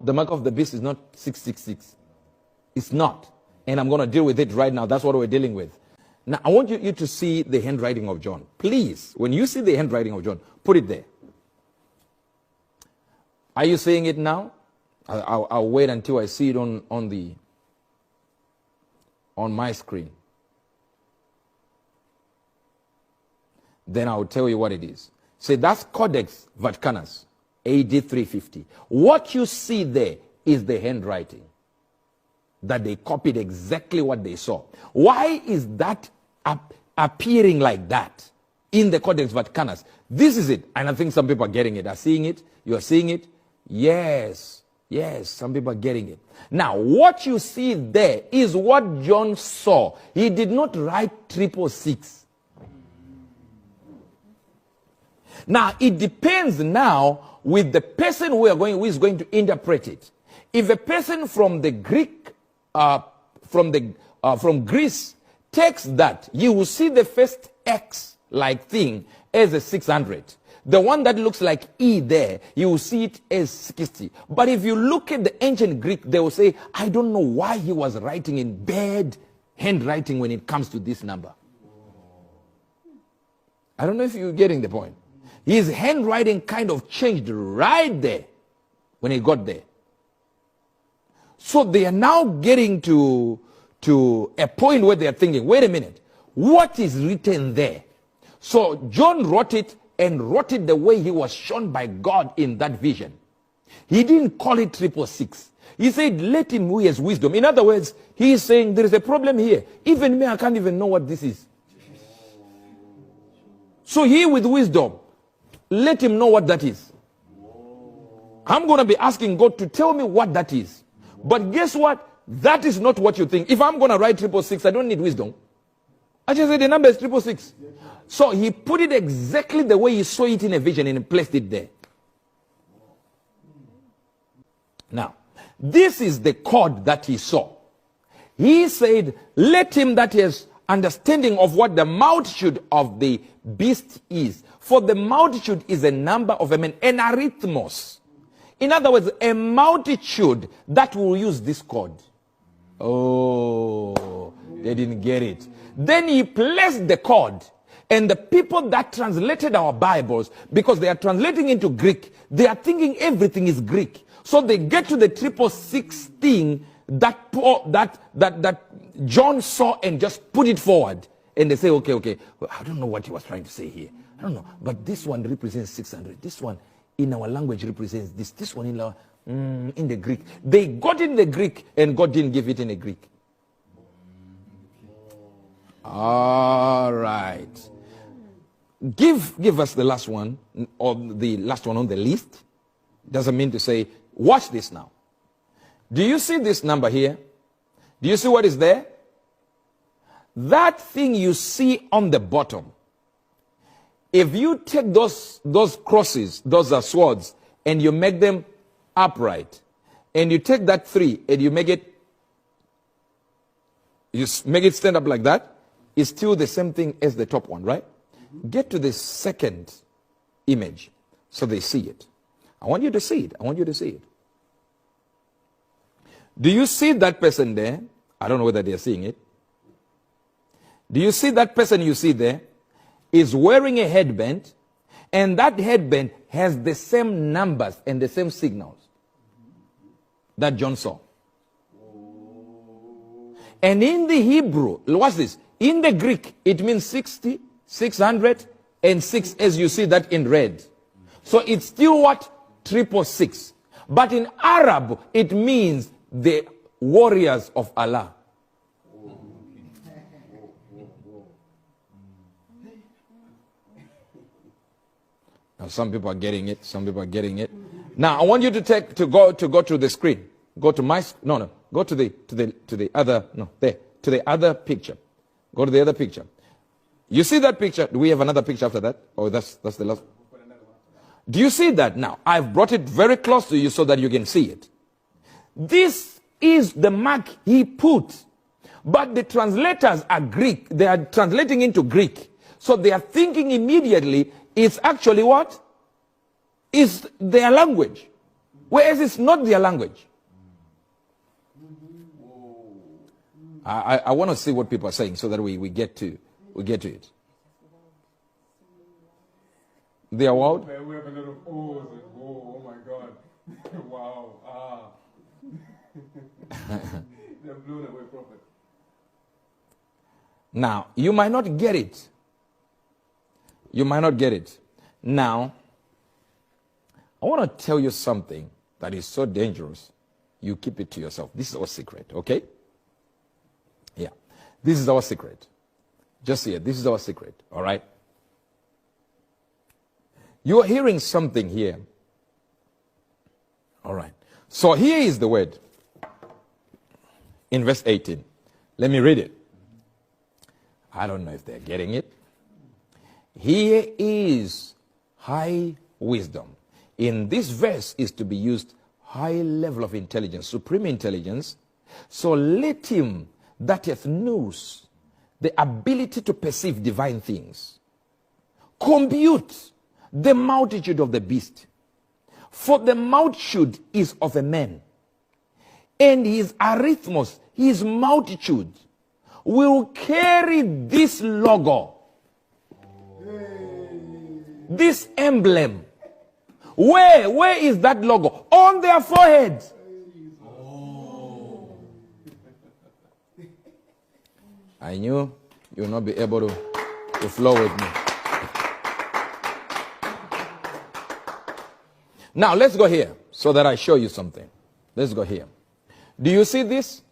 The mark of the beast is not 666. It's not. And I'm going to deal with it right now. That's what we're dealing with. Now, I want you to see the handwriting of John. Please, when you see the handwriting of John, put it there. Are you seeing it now? I'll wait until I see it on my screen. Then I'll tell you what it is. Say, that's Codex Vaticanus, AD 350. What you see there is the handwriting. That they copied exactly what they saw. Why is that appearing like that in the Codex Vaticanus? This is it. And I think some people are getting it. Are seeing it? You are seeing it? Yes. Yes, some people are getting it. Now, what you see there is what John saw. He did not write 666. Now, it depends now with the person who is going to interpret it. If a person from the Greek, from Greece takes that, you will see the first X-like thing as a 600. The one that looks like E there, you will see it as 60. But if you look at the ancient Greek, they will say, I don't know why he was writing in bad handwriting when it comes to this number. I don't know if you're getting the point. His handwriting kind of changed right there when he got there. So they are now getting to a point where they are thinking, wait a minute, what is written there? So John wrote it and wrote it the way he was shown by God in that vision. He didn't call it 666. He said, let him who has wisdom. In other words, he is saying there is a problem here. Even me, I can't even know what this is. So he with wisdom, let him know what that is. I'm going to be asking God to tell me what that is. But guess what? That is not what you think. If I'm going to write 666, I don't need wisdom. I just say the number is 666. So he put it exactly the way he saw it in a vision and placed it there. Now, this is the code that he saw. He said, let him that has understanding of what the multitude of the beast is. For the multitude is a number of a man, an arithmos. In other words, a multitude that will use this code. Oh, they didn't get it. Then he placed the code. And the people that translated our Bibles, because they are translating into Greek, they are thinking everything is Greek. So they get to the 666 thing that John saw and just put it forward. And they say, okay, well, I don't know what he was trying to say here. I don't know. But this one represents 600. This one in our language represents this. This one in our, in the Greek. They got in the Greek and God didn't give it in the Greek. All right. Give us the last one, or the last one on the list. Doesn't mean to say, watch this now. Do you see this number here? Do you see what is there? That thing you see on the bottom, if you take those crosses, those are swords, and you make them upright, and you take that 3 and you make it stand up like that, it's still the same thing as the top one, right? Get to the second image so they see it. I want you to see it. I want you to see it. Do you see that person there? I don't know whether they are seeing it. Do you see that person you see there is wearing a headband, and that headband has the same numbers and the same signals that John saw? And in the Hebrew, what's this? In the Greek, it means 60, 600, and 6, as you see that in red. So it's still what? 666. But in Arab, it means the warriors of Allah. Now, some people are getting it. Some people are getting it. Now, I want you to go to the screen. Go to my Go to the other to the other picture. Go to the other picture. You see that picture? Do we have another picture after that? Oh, that's the last. Do you see that now? I've brought it very close to you so that you can see it. This is the mark he put. But the translators are Greek. They are translating into Greek. So they are thinking immediately it's actually what? Is their language. Whereas it's not their language. I want to see what people are saying so that we get to it. They are what? We have a lot of O's and oh my God. Wow. They're blown away, Prophet. Now, you might not get it. Now, I want to tell you something that is so dangerous. You keep it to yourself. This is our secret, okay? Yeah. This is our secret. Just here. This is our secret, all right? You are hearing something here. All right. So here is the word. In verse 18. Let me read it. I don't know if they're getting it. Here is high wisdom. In this verse is to be used high level of intelligence, supreme intelligence. So let him that hath knows the ability to perceive divine things compute the multitude of the beast. For the multitude is of a man, and his arithmos, his multitude, will carry this logo, this emblem. Where is that logo? On their foreheads. I knew you will not be able to flow with me. Now, let's go here so that I show you something. Let's go here. Do you see this?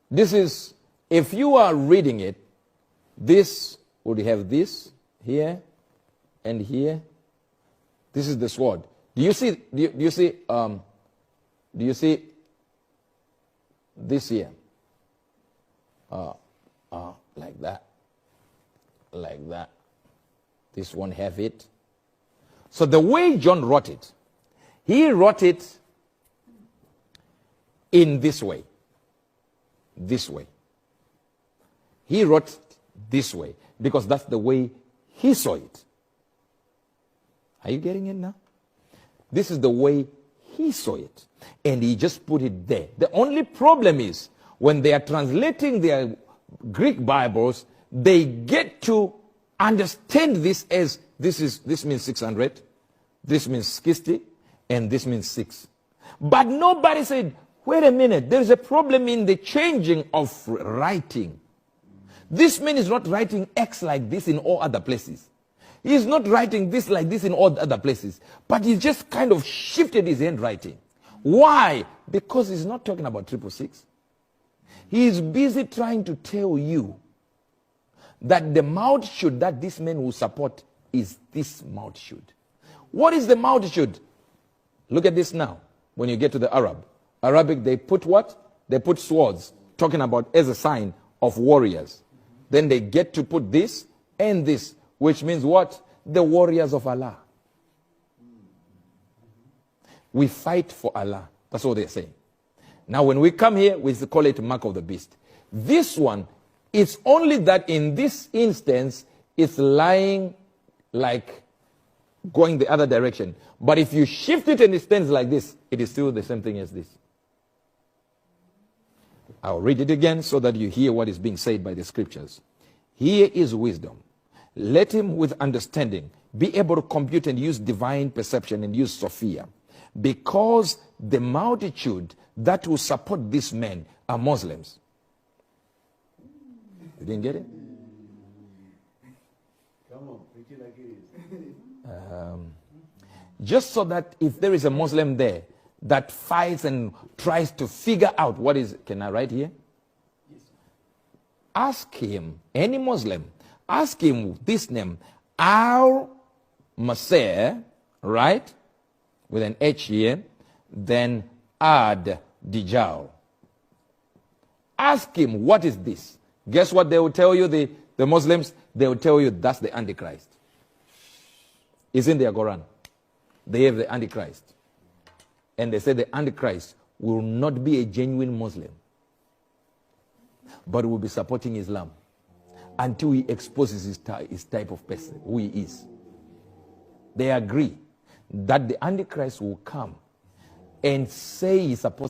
This is, if you are reading it, this would have this here and here. This is the sword. Do you see this here? Like that. Like that. This one have it. So the way John wrote it, he wrote it in this way. This way. He wrote it this way because that's the way he saw it. Are you getting it now? This is the way he saw it. And he just put it there. The only problem is when they are translating their Greek Bibles, they get to understand this as this means 600, this means 60, and this means 6. But nobody said, wait a minute, there is a problem in the changing of writing. This man is not writing X like this in all other places. He's not writing this like this in all other places. But he just kind of shifted his handwriting. Why? Because he's not talking about 666. He is busy trying to tell you that the multitude that this man will support is this multitude. What is the multitude? Look at this now. When you get to the Arabic, they put what? They put swords, talking about as a sign of warriors. Then they get to put this and this, which means what? The warriors of Allah. We fight for Allah. That's what they're saying. Now when we come here, we call it mark of the beast. This one, it's only that in this instance, it's lying like going the other direction. But if you shift it and it stands like this, it is still the same thing as this. I'll read it again so that you hear what is being said by the scriptures. Here is wisdom. Let him with understanding be able to compute and use divine perception and use Sophia. Because the multitude that will support this man are Muslims. You didn't get it? Come on, preach it like it is. Just so that if there is a Muslim there that fights and tries to figure out what is, can I write here? Yes. Ask him, any Muslim, ask him this name, Al-Masir, right? With an H here, then add Dijal. Ask him, what is this? Guess what they will tell you, the Muslims? They will tell you that's the Antichrist. It's in their Quran. They have the Antichrist. And they say the Antichrist will not be a genuine Muslim, but will be supporting Islam until he exposes his type of person, who he is. They agree that the Antichrist will come and say he's supposed